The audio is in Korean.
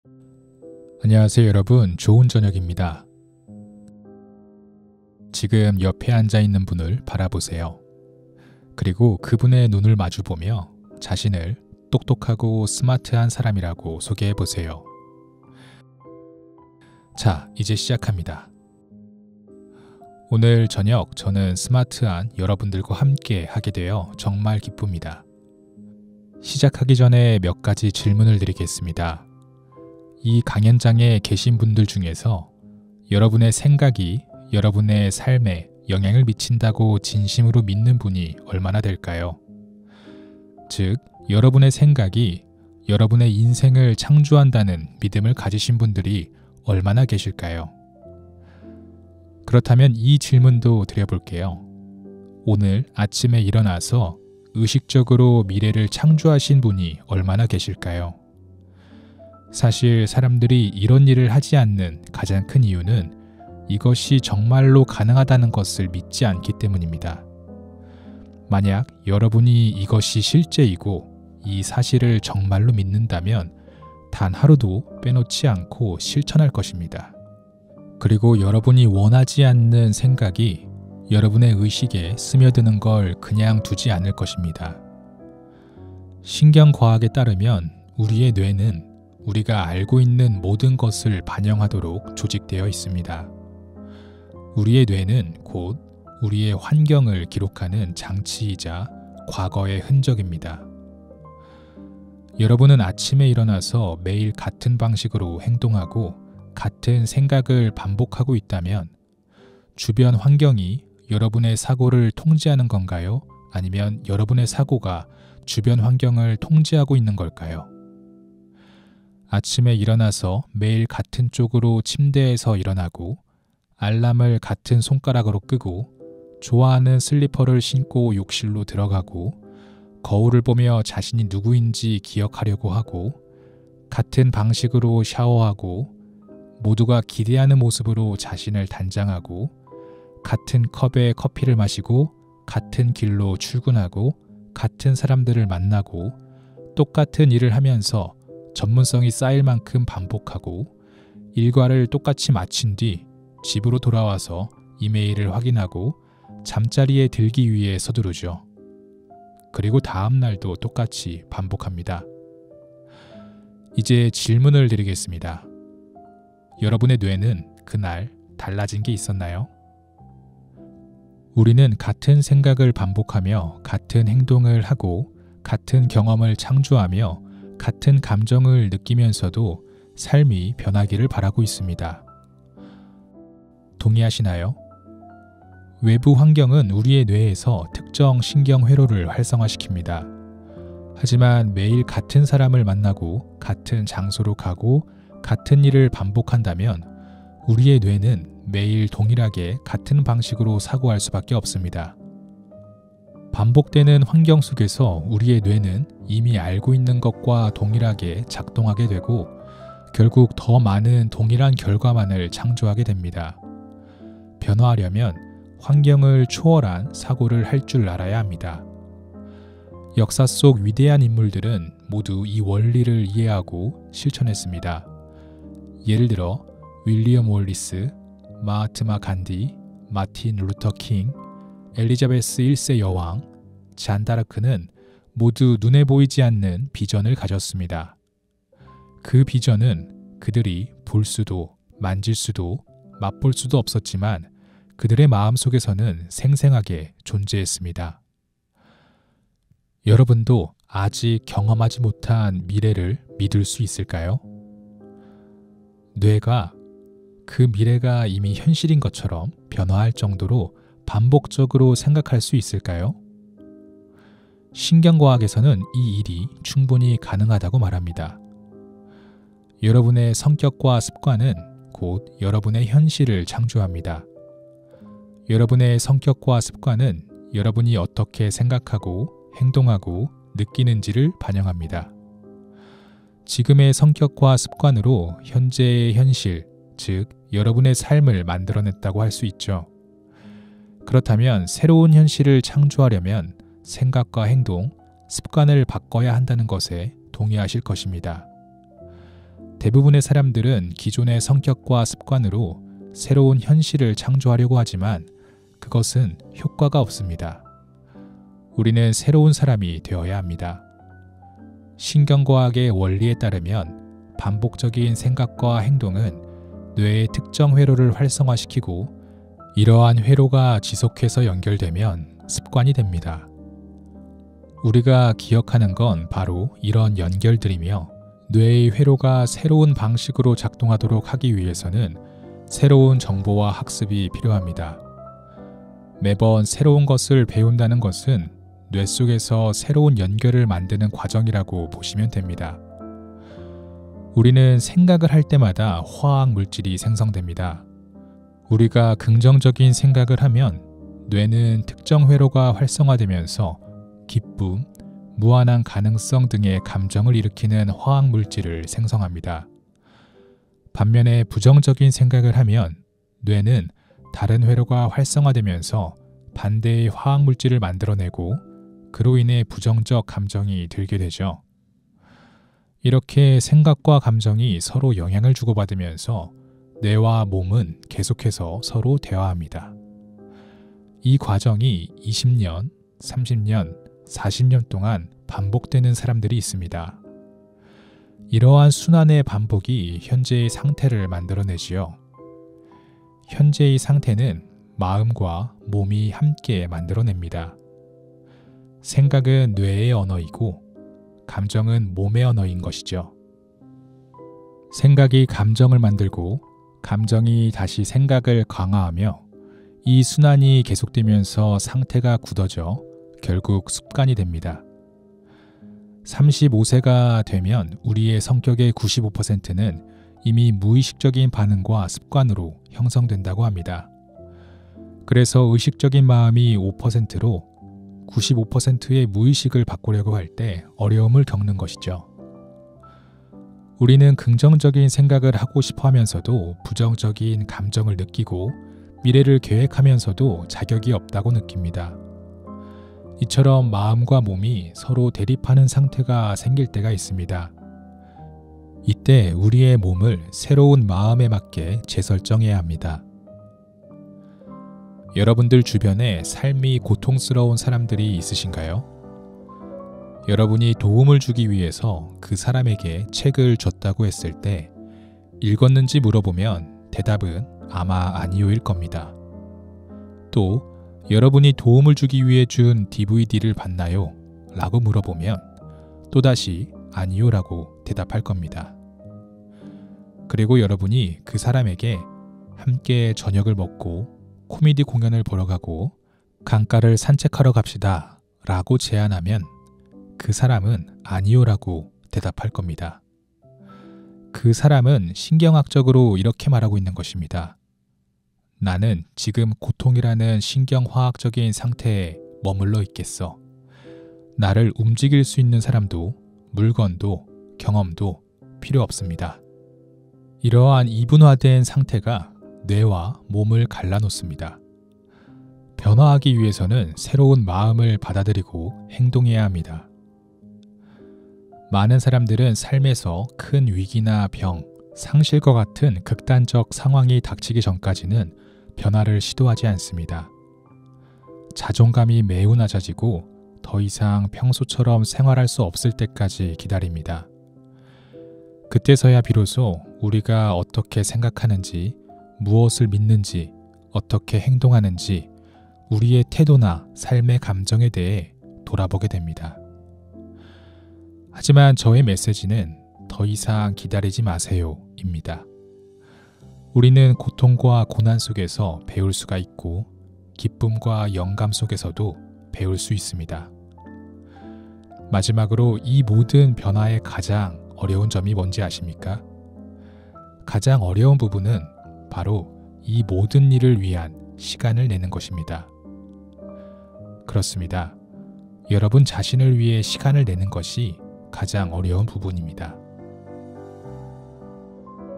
안녕하세요 여러분, 좋은 저녁입니다. 지금 옆에 앉아있는 분을 바라보세요. 그리고 그분의 눈을 마주보며 자신을 똑똑하고 스마트한 사람이라고 소개해보세요. 자, 이제 시작합니다. 오늘 저녁 저는 스마트한 여러분들과 함께 하게 되어 정말 기쁩니다. 시작하기 전에 몇 가지 질문을 드리겠습니다. 이 강연장에 계신 분들 중에서 여러분의 생각이 여러분의 삶에 영향을 미친다고 진심으로 믿는 분이 얼마나 될까요? 즉, 여러분의 생각이 여러분의 인생을 창조한다는 믿음을 가지신 분들이 얼마나 계실까요? 그렇다면 이 질문도 드려볼게요. 오늘 아침에 일어나서 의식적으로 미래를 창조하신 분이 얼마나 계실까요? 사실 사람들이 이런 일을 하지 않는 가장 큰 이유는 이것이 정말로 가능하다는 것을 믿지 않기 때문입니다. 만약 여러분이 이것이 실제이고 이 사실을 정말로 믿는다면 단 하루도 빼놓지 않고 실천할 것입니다. 그리고 여러분이 원하지 않는 생각이 여러분의 의식에 스며드는 걸 그냥 두지 않을 것입니다. 신경과학에 따르면 우리의 뇌는 우리가 알고 있는 모든 것을 반영하도록 조직되어 있습니다. 우리의 뇌는 곧 우리의 환경을 기록하는 장치이자 과거의 흔적입니다. 여러분은 아침에 일어나서 매일 같은 방식으로 행동하고 같은 생각을 반복하고 있다면 주변 환경이 여러분의 사고를 통제하는 건가요? 아니면 여러분의 사고가 주변 환경을 통제하고 있는 걸까요? 아침에 일어나서 매일 같은 쪽으로 침대에서 일어나고 알람을 같은 손가락으로 끄고 좋아하는 슬리퍼를 신고 욕실로 들어가고 거울을 보며 자신이 누구인지 기억하려고 하고 같은 방식으로 샤워하고 모두가 기대하는 모습으로 자신을 단장하고 같은 컵에 커피를 마시고 같은 길로 출근하고 같은 사람들을 만나고 똑같은 일을 하면서 전문성이 쌓일 만큼 반복하고 일과를 똑같이 마친 뒤 집으로 돌아와서 이메일을 확인하고 잠자리에 들기 위해 서두르죠. 그리고 다음 날도 똑같이 반복합니다. 이제 질문을 드리겠습니다. 여러분의 뇌는 그날 달라진 게 있었나요? 우리는 같은 생각을 반복하며 같은 행동을 하고 같은 경험을 창조하며 같은 감정을 느끼면서도 삶이 변하기를 바라고 있습니다. 동의하시나요? 외부 환경은 우리의 뇌에서 특정 신경회로를 활성화시킵니다. 하지만 매일 같은 사람을 만나고 같은 장소로 가고 같은 일을 반복한다면 우리의 뇌는 매일 동일하게 같은 방식으로 사고할 수밖에 없습니다. 반복되는 환경 속에서 우리의 뇌는 이미 알고 있는 것과 동일하게 작동하게 되고 결국 더 많은 동일한 결과만을 창조하게 됩니다. 변화하려면 환경을 초월한 사고를 할 줄 알아야 합니다. 역사 속 위대한 인물들은 모두 이 원리를 이해하고 실천했습니다. 예를 들어 윌리엄 월리스, 마하트마 간디, 마틴 루터 킹, 엘리자베스 1세 여왕, 잔다르크는 모두 눈에 보이지 않는 비전을 가졌습니다. 그 비전은 그들이 볼 수도 만질 수도 맛볼 수도 없었지만 그들의 마음속에서는 생생하게 존재했습니다. 여러분도 아직 경험하지 못한 미래를 믿을 수 있을까요? 뇌가 그 미래가 이미 현실인 것처럼 변화할 정도로 반복적으로 생각할 수 있을까요? 신경과학에서는 이 일이 충분히 가능하다고 말합니다. 여러분의 성격과 습관은 곧 여러분의 현실을 창조합니다. 여러분의 성격과 습관은 여러분이 어떻게 생각하고 행동하고 느끼는지를 반영합니다. 지금의 성격과 습관으로 현재의 현실, 즉 여러분의 삶을 만들어냈다고 할 수 있죠. 그렇다면 새로운 현실을 창조하려면 생각과 행동, 습관을 바꿔야 한다는 것에 동의하실 것입니다. 대부분의 사람들은 기존의 성격과 습관으로 새로운 현실을 창조하려고 하지만 그것은 효과가 없습니다. 우리는 새로운 사람이 되어야 합니다. 신경과학의 원리에 따르면 반복적인 생각과 행동은 뇌의 특정 회로를 활성화시키고 이러한 회로가 지속해서 연결되면 습관이 됩니다. 우리가 기억하는 건 바로 이런 연결들이며 뇌의 회로가 새로운 방식으로 작동하도록 하기 위해서는 새로운 정보와 학습이 필요합니다. 매번 새로운 것을 배운다는 것은 뇌 속에서 새로운 연결을 만드는 과정이라고 보시면 됩니다. 우리는 생각을 할 때마다 화학 물질이 생성됩니다. 우리가 긍정적인 생각을 하면 뇌는 특정 회로가 활성화되면서 기쁨, 무한한 가능성 등의 감정을 일으키는 화학 물질을 생성합니다. 반면에 부정적인 생각을 하면 뇌는 다른 회로가 활성화되면서 반대의 화학 물질을 만들어내고 그로 인해 부정적 감정이 들게 되죠. 이렇게 생각과 감정이 서로 영향을 주고받으면서 뇌와 몸은 계속해서 서로 대화합니다. 이 과정이 20년, 30년, 40년 동안 반복되는 사람들이 있습니다. 이러한 순환의 반복이 현재의 상태를 만들어내지요. 현재의 상태는 마음과 몸이 함께 만들어냅니다. 생각은 뇌의 언어이고 감정은 몸의 언어인 것이죠. 생각이 감정을 만들고 감정이 다시 생각을 강화하며 이 순환이 계속되면서 상태가 굳어져 결국 습관이 됩니다. 35세가 되면 우리의 성격의 95%는 이미 무의식적인 반응과 습관으로 형성된다고 합니다. 그래서 의식적인 마음이 5%로 95%의 무의식을 바꾸려고 할 때 어려움을 겪는 것이죠. 우리는 긍정적인 생각을 하고 싶어 하면서도 부정적인 감정을 느끼고 미래를 계획하면서도 자격이 없다고 느낍니다. 이처럼 마음과 몸이 서로 대립하는 상태가 생길 때가 있습니다. 이때 우리의 몸을 새로운 마음에 맞게 재설정해야 합니다. 여러분들 주변에 삶이 고통스러운 사람들이 있으신가요? 여러분이 도움을 주기 위해서 그 사람에게 책을 줬다고 했을 때 읽었는지 물어보면 대답은 아마 아니요일 겁니다. 또 여러분이 도움을 주기 위해 준 DVD를 봤나요? 라고 물어보면 또다시 아니요 라고 대답할 겁니다. 그리고 여러분이 그 사람에게 함께 저녁을 먹고 코미디 공연을 보러 가고 강가를 산책하러 갑시다 라고 제안하면 그 사람은 아니요 라고 대답할 겁니다. 그 사람은 신경학적으로 이렇게 말하고 있는 것입니다. 나는 지금 고통이라는 신경화학적인 상태에 머물러 있겠어. 나를 움직일 수 있는 사람도 물건도 경험도 필요 없습니다. 이러한 이분화된 상태가 뇌와 몸을 갈라놓습니다. 변화하기 위해서는 새로운 마음을 받아들이고 행동해야 합니다. 많은 사람들은 삶에서 큰 위기나 병, 상실과 같은 극단적 상황이 닥치기 전까지는 변화를 시도하지 않습니다. 자존감이 매우 낮아지고 더 이상 평소처럼 생활할 수 없을 때까지 기다립니다. 그때서야 비로소 우리가 어떻게 생각하는지, 무엇을 믿는지, 어떻게 행동하는지, 우리의 태도나 삶의 감정에 대해 돌아보게 됩니다. 하지만 저의 메시지는 더 이상 기다리지 마세요 입니다. 우리는 고통과 고난 속에서 배울 수가 있고 기쁨과 영감 속에서도 배울 수 있습니다. 마지막으로 이 모든 변화의 가장 어려운 점이 뭔지 아십니까? 가장 어려운 부분은 바로 이 모든 일을 위한 시간을 내는 것입니다. 그렇습니다. 여러분 자신을 위해 시간을 내는 것이 가장 어려운 부분입니다.